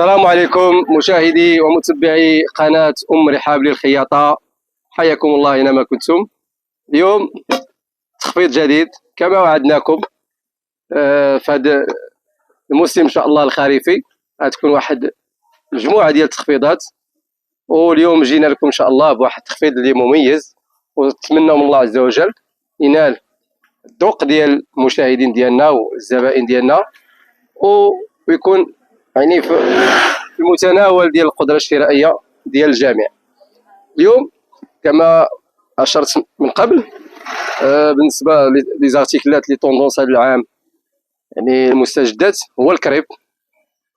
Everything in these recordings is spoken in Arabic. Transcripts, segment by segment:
السلام عليكم مشاهدي ومتبعي قناة رحاب للخياطة، حياكم الله أينما كنتم. اليوم تخفيض جديد كما وعدناكم في هذا الموسم إن شاء الله الخريفي. غتكون واحد مجموعة ديال التخفيضات، واليوم جينا لكم إن شاء الله بواحد التخفيض اللي مميز، ونتمنى من الله عز وجل ينال الذوق ديال المشاهدين ديالنا والزبائن ديالنا، ويكون يعني في المتناول ديال القدرة الشرائية ديال الجميع. اليوم كما أشرت من قبل بالنسبة لي زارتيكلات لي طوندونس هذا العام، يعني المستجدات هو الكريب،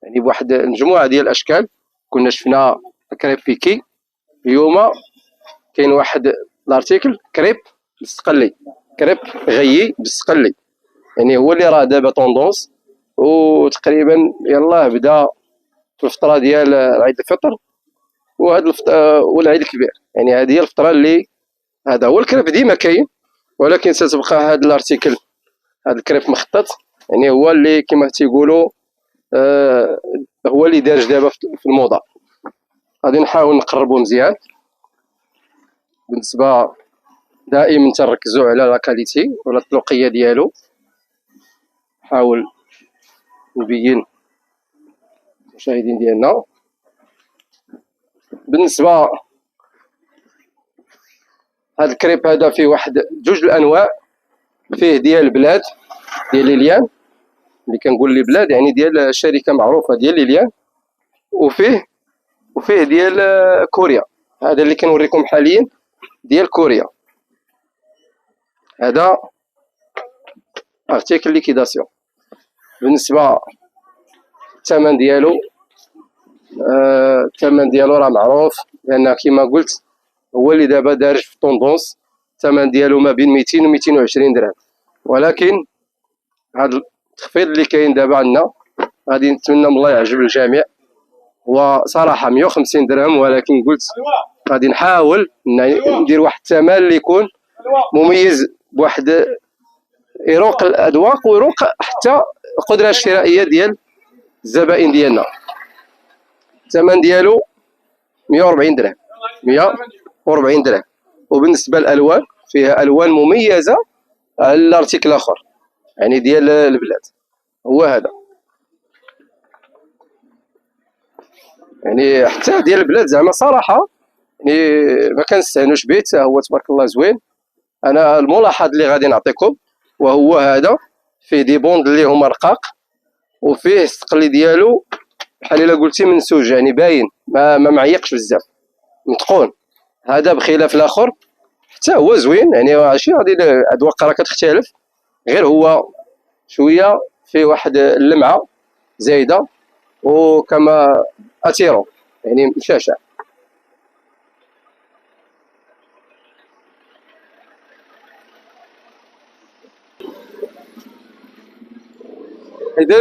يعني بواحد المجموعة ديال الأشكال. كنا شفنا كريب بيكي، اليوم كاين واحد الارتيكل كريب بالسقلي، كريب غيي بالسقلي، يعني هو اللي راه دابا طوندونس، وتقريبا يلاه بدا في الفتره ديال عيد الفطر وهذا والعيد الكبير. يعني هذه هي الفتره اللي هذا هو الكريب ديما كاين، ولكن ستبقى هذا الارتيكل، هذا الكريب مخطط، يعني هو اللي كما تيقولوا هو اللي دارج دابا في الموضه. غادي نحاول نقربو مزيان. بالنسبه دائما تركزوا على لا كاليتي ولا الذوقيه ديالو، نحاول نبين المشاهدين ديالنا. بالنسبه هذا الكريب هذا فيه واحد جوج الانواع، فيه ديال البلاد ديال ليليان، اللي كنقول لي بلاد يعني ديال شركه معروفه ديال ليليان، وفيه ديال كوريا. هذا اللي كنوريكم حاليا ديال كوريا، هذا ارتيكل ليكيداسيون. بالنسبه الثمن ديالو، الثمن ديالو راه معروف، لان كما قلت هو اللي دابا دارج في طوندونس. الثمن ديالو ما بين 200 و 220 درهم، ولكن هذا التخفيض اللي كاين دابا عندنا غادي نتمنى من الله يعجب الجميع. وصراحه 150 درهم، ولكن قلت غادي نحاول ندير واحد الثمن اللي يكون مميز، بواحد يروق الاذواق ويروق حتى القدره الشرائيه ديال الزبائن ديالنا. الثمن ديالو 140 درهم، 140 درهم. وبالنسبه للالوان، فيها الوان مميزه على الارتيكل الاخر، يعني ديال البلاد، هو هذا، يعني حتى ديال البلاد زعما صراحه يعني ما كنستهنوش به، حتى هو تبارك الله زوين. انا الملاحظ اللي غادي نعطيكم وهو هذا، فيه دي بوند اللي هما رقاق، وفيه السقلي ديالو بحال الا قلتي منسوج، يعني باين ما معيقش بزاف، متقون. هذا بخلاف الاخر حتى هو زوين، يعني ماشي غادي الاذواق راه كتختلف، غير هو شويه فيه واحد اللمعه زايده، وكما اتيرو يعني مشاشع. اذا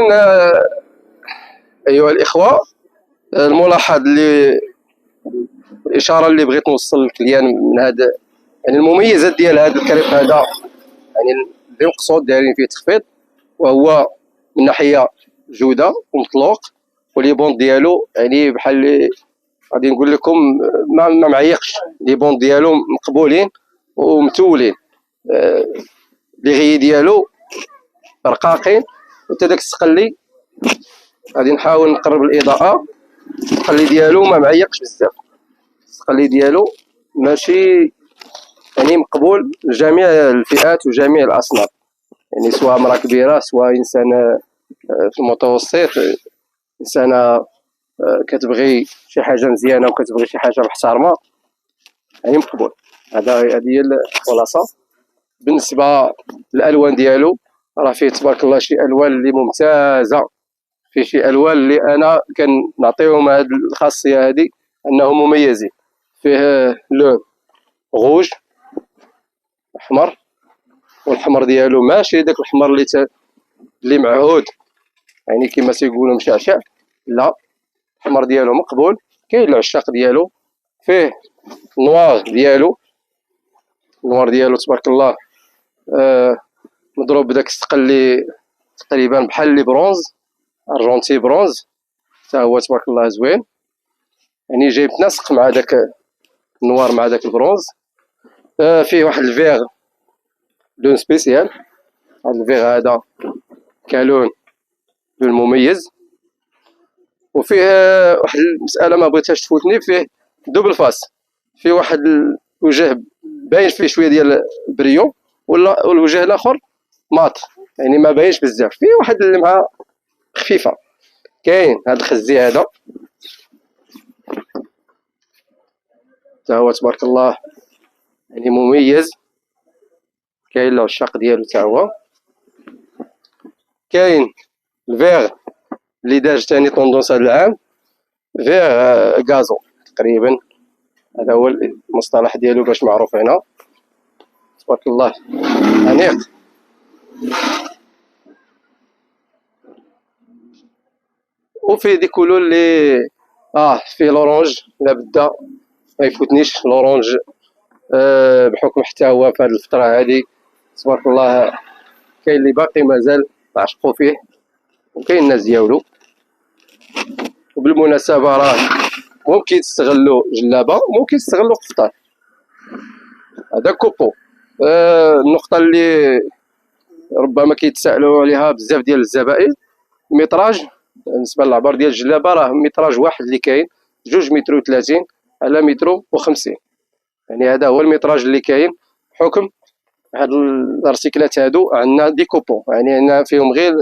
ايها الاخوه، الملاحظ اللي الاشاره اللي بغيت نوصل للكليان من هذا، يعني المميزات ديال هذا الكريب هذا، يعني اللي مقصود دايرين فيه تخفيض، وهو من ناحيه جوده ومطلوق، ولي بوند ديالو يعني بحال غادي نقول لكم ما معيقش، لي بوند ديالو مقبولين ومتولين، لي غي ديالو رقاقين. وحتى داك السقلي غادي نحاول نقرب الاضاءه، السقلي ديالو ما معيقش بزاف، السقلي ديالو ماشي يعني مقبول لجميع الفئات وجميع الاصناف، يعني سواء امراه كبيره، سواء انسان في المتوسط، انسانه كتبغي شي حاجه مزيانه وكتبغي شي حاجه محترمه، يعني مقبول. هذه هي الخلاصه. بالنسبه للالوان ديالو، راه فيه تبارك الله شي الوان اللي ممتازه، فيه شي الوان اللي انا كنعطيهم هذه الخاصيه هذه انهم مميزين. فيه لو غوج احمر، والحمر ديالو ماشي داك الحمر اللي معهود، يعني كما تيقولوا مشعشع، لا، الحمر ديالو مقبول. كاين العشاق ديالو، فيه النوار ديالو، النوار ديالو تبارك الله مضروب بداك السقل اللي تقريبا بحال لي برونز، ارجونتي برونز، حتى هو تبارك الله زوين، يعني جاي متناسق مع داك النوار مع داك البرونز. فيه واحد الفيغ لون سبيسيال، هاد الفيغ هذا كلون لون مميز. وفيه واحد المسألة ما بغيتهاش تفوتني، فيه دوبل فاس، فيه واحد الوجه باين فيه شوية ديال البريو، والوجه الاخر ماط، يعني ما باينش بزاف، فيه واحد اللمعة خفيفة. كاين هاد الخزي هذا حتى هو تبارك الله يعني مميز، كاين العشاق ديالو حتى هو. كاين الفيغ اللي داج تاني طوندونس هاد العام، فيغ غازو تقريبا، هذا هو المصطلح ديالو باش معروف هنا. تبارك الله انيق. وفيه دي كولور اللي فيه لورونج، لا بدا ما يفوتنيش لورونج، بحكم حتى هو في هذه الفترة هذه تبارك الله كاين اللي باقي مازال عشقوا فيه، وكاين الناس ديالو. وبالمناسبة راه ممكن تستغلوا جلابة وممكن تستغلوا قفطان، هذا كوبو. النقطة اللي ربما كيتسائلوا عليها بزاف ديال الزبائن، الميتراج بالنسبة للعبار ديال الجلابة راه ميتراج واحد اللي كاين 2 متر و30 على 1 متر و50، يعني هذا هو الميتراج اللي كاين. بحكم هاد الارتيكلات هادو عندنا دي كوبون، يعني عندنا فيهم غير